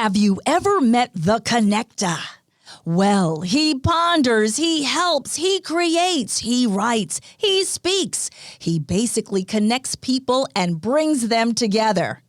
Have you ever met the connector? Well, he ponders, he helps, he creates, he writes, he speaks. He basically connects people and brings them together.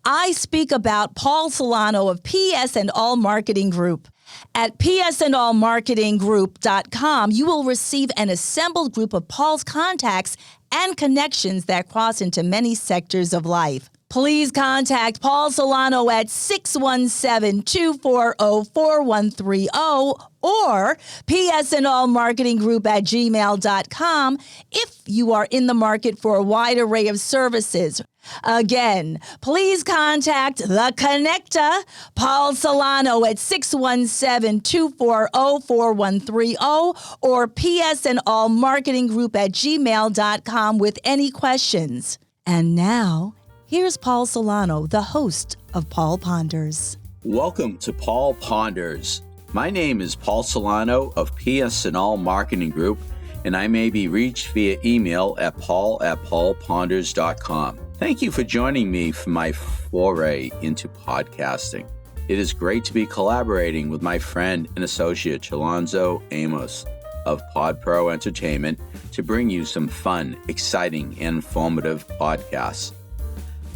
I speak about Paul Solano of PS and All Marketing Group. At psandallmarketinggroup.com, you will receive an assembled group of Paul's contacts and connections that cross into many sectors of life. Please contact Paul Solano at 617-240-4130 or psandallmarketinggroup@gmail.com if you are in the market for a wide array of services. Again, please contact The Connector, Paul Solano at 617-240-4130 or psandallmarketinggroup@gmail.com with any questions. And now, here's Paul Solano, the host of Paul Ponders. Welcome to Paul Ponders. My name is Paul Solano of PS and All Marketing Group, and I may be reached via email at paul@paulponders.com. Thank you for joining me for my foray into podcasting. It is great to be collaborating with my friend and associate Chalonzo Amos of PodPro Entertainment to bring you some fun, exciting, and informative podcasts.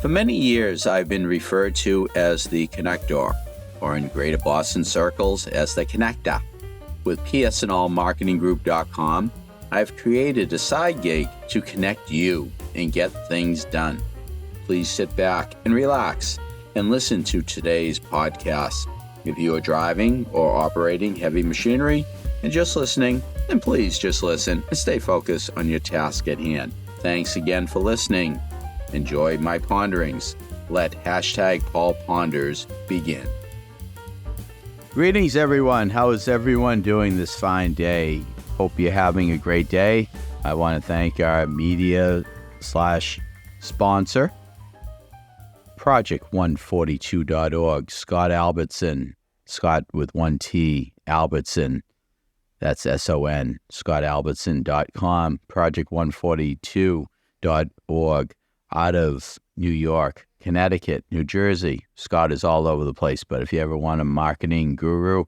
For many years, I've been referred to as the Connector, or in Greater Boston circles as the Connector. With psandallmarketinggroup.com, I've created a side gig to connect you and get things done. Please sit back and relax and listen to today's podcast. If you are driving or operating heavy machinery and just listening, then please just listen and stay focused on your task at hand. Thanks again for listening. Enjoy my ponderings. Let #PaulPonders begin. Greetings, everyone. How is everyone doing this fine day? Hope you're having a great day. I want to thank our media/sponsor, Project142.org, Scott Albertson, Scott with one T, Albertson, that's S-O-N, scottalbertson.com, Project142.org, out of New York, Connecticut, New Jersey. Scott is all over the place, but if you ever want a marketing guru,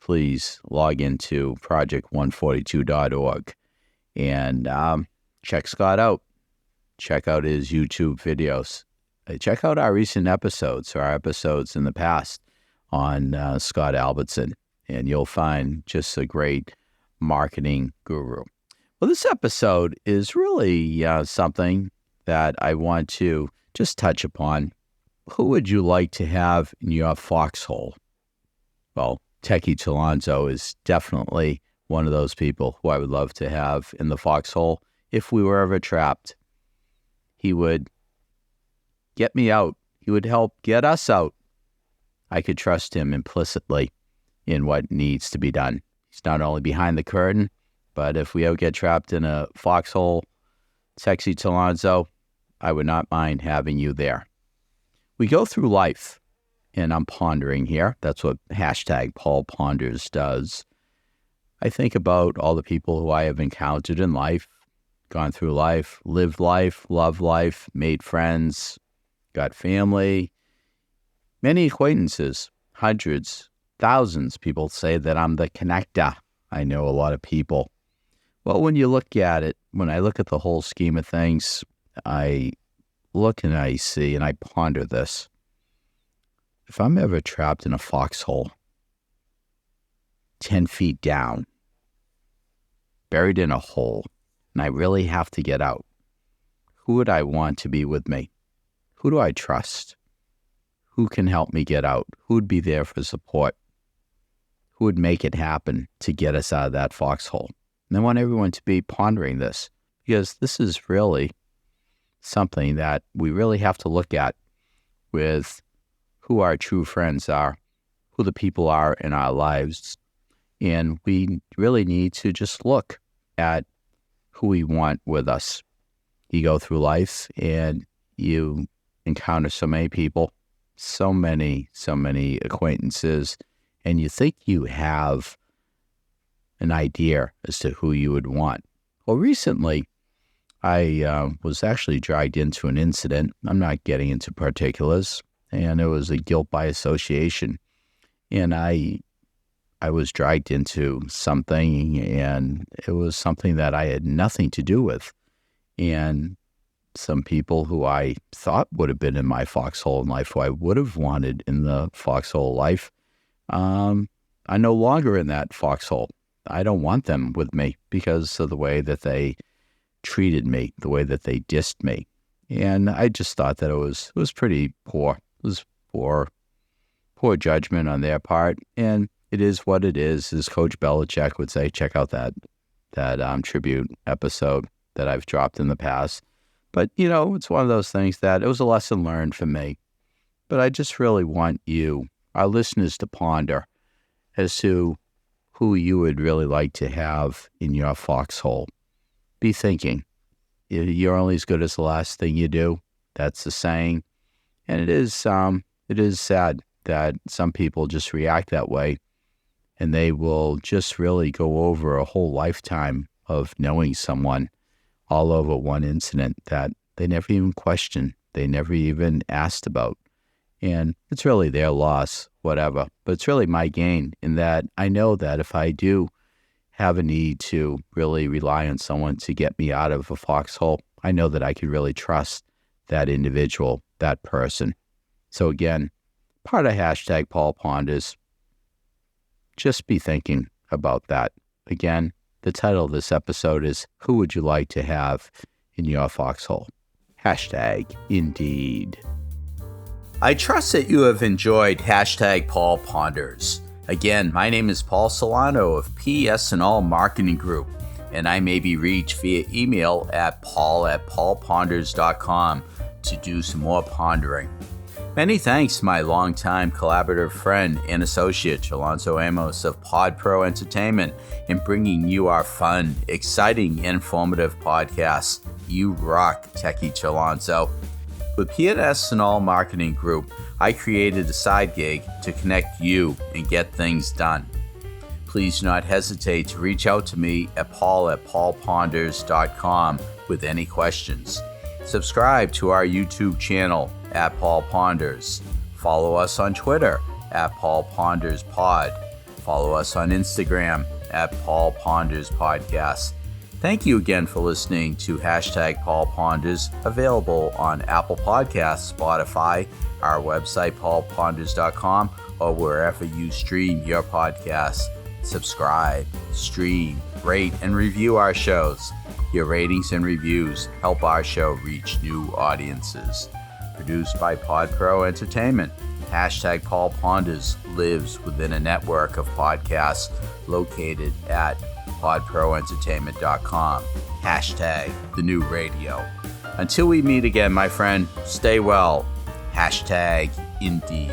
please log into project142.org and check Scott out. Check out his YouTube videos. Check out our recent episodes, or our episodes in the past on Scott Albertson, and you'll find just a great marketing guru. Well, this episode is really something that I want to just touch upon. Who would you like to have in your foxhole? Well, Techie Chalonzo is definitely one of those people who I would love to have in the foxhole if we were ever trapped. He would get me out. He would help get us out. I could trust him implicitly in what needs to be done. He's not only behind the curtain, but if we ever get trapped in a foxhole, Sexy Chalonzo, I would not mind having you there. We go through life, and I'm pondering here. That's what #PaulPonders does. I think about all the people who I have encountered in life, gone through life, lived life, loved life, made friends, got family, many acquaintances, hundreds, thousands. People say that I'm the connector. I know a lot of people. Well, when you look at it, when I look at the whole scheme of things, I look and I see and I ponder this. If I'm ever trapped in a foxhole, 10 feet down, buried in a hole, and I really have to get out, who would I want to be with me? Who do I trust? Who can help me get out? Who would be there for support? Who would make it happen to get us out of that foxhole? And I want everyone to be pondering this, because this is really something that we really have to look at with who our true friends are, who the people are in our lives. And we really need to just look at who we want with us. You go through life and you encounter so many people, so many acquaintances, and you think you have an idea as to who you would want. Well, recently, I was actually dragged into an incident. I'm not getting into particulars, and it was a guilt by association. And I was dragged into something, and it was something that I had nothing to do with. And some people who I thought would have been in my foxhole in life, who I would have wanted in the foxhole life, I'm no longer in that foxhole. I don't want them with me because of the way that they treated me, the way that they dissed me. And I just thought that it was pretty poor. It was poor judgment on their part. And it is what it is. As Coach Belichick would say, check out that tribute episode that I've dropped in the past. But, it's one of those things that it was a lesson learned for me. But I just really want you, our listeners, to ponder as to who you would really like to have in your foxhole. Be thinking. You're only as good as the last thing you do. That's the saying. And it is sad that some people just react that way, and they will just really go over a whole lifetime of knowing someone all over one incident that they never even questioned, they never even asked about. And it's really their loss, whatever. But it's really my gain in that I know that if I do have a need to really rely on someone to get me out of a foxhole, I know that I can really trust that individual, that person. So again, part of hashtag Paul Ponders, just be thinking about that. Again, the title of this episode is Who Would You Like to Have in Your Foxhole? Hashtag indeed. I trust that you have enjoyed hashtag Paul Ponders. Again, my name is Paul Solano of PS&All Marketing Group, and I may be reached via email at paul@paulponders.com to do some more pondering. Many thanks to my longtime collaborative friend and associate, Alonso Amos of Pod Pro Entertainment, in bringing you our fun, exciting, informative podcasts. You rock, Techie Alonso. With PS&All Marketing Group, I created a side gig to connect you and get things done. Please do not hesitate to reach out to me at paul@paulponders.com with any questions. Subscribe to our YouTube channel at Paul Ponders. Follow us on Twitter at Paul Ponders Pod. Follow us on Instagram at Paul Ponders Podcast. Thank you again for listening to hashtag Paul Ponders, available on Apple Podcasts, Spotify, our website, paulponders.com, or wherever you stream your podcasts. Subscribe, stream, rate, and review our shows. Your ratings and reviews help our show reach new audiences. Produced by Pod Pro Entertainment, hashtag Paul Ponders lives within a network of podcasts located at podproentertainment.com. Hashtag the new radio. Until we meet again, my friend, stay well. Hashtag indeed.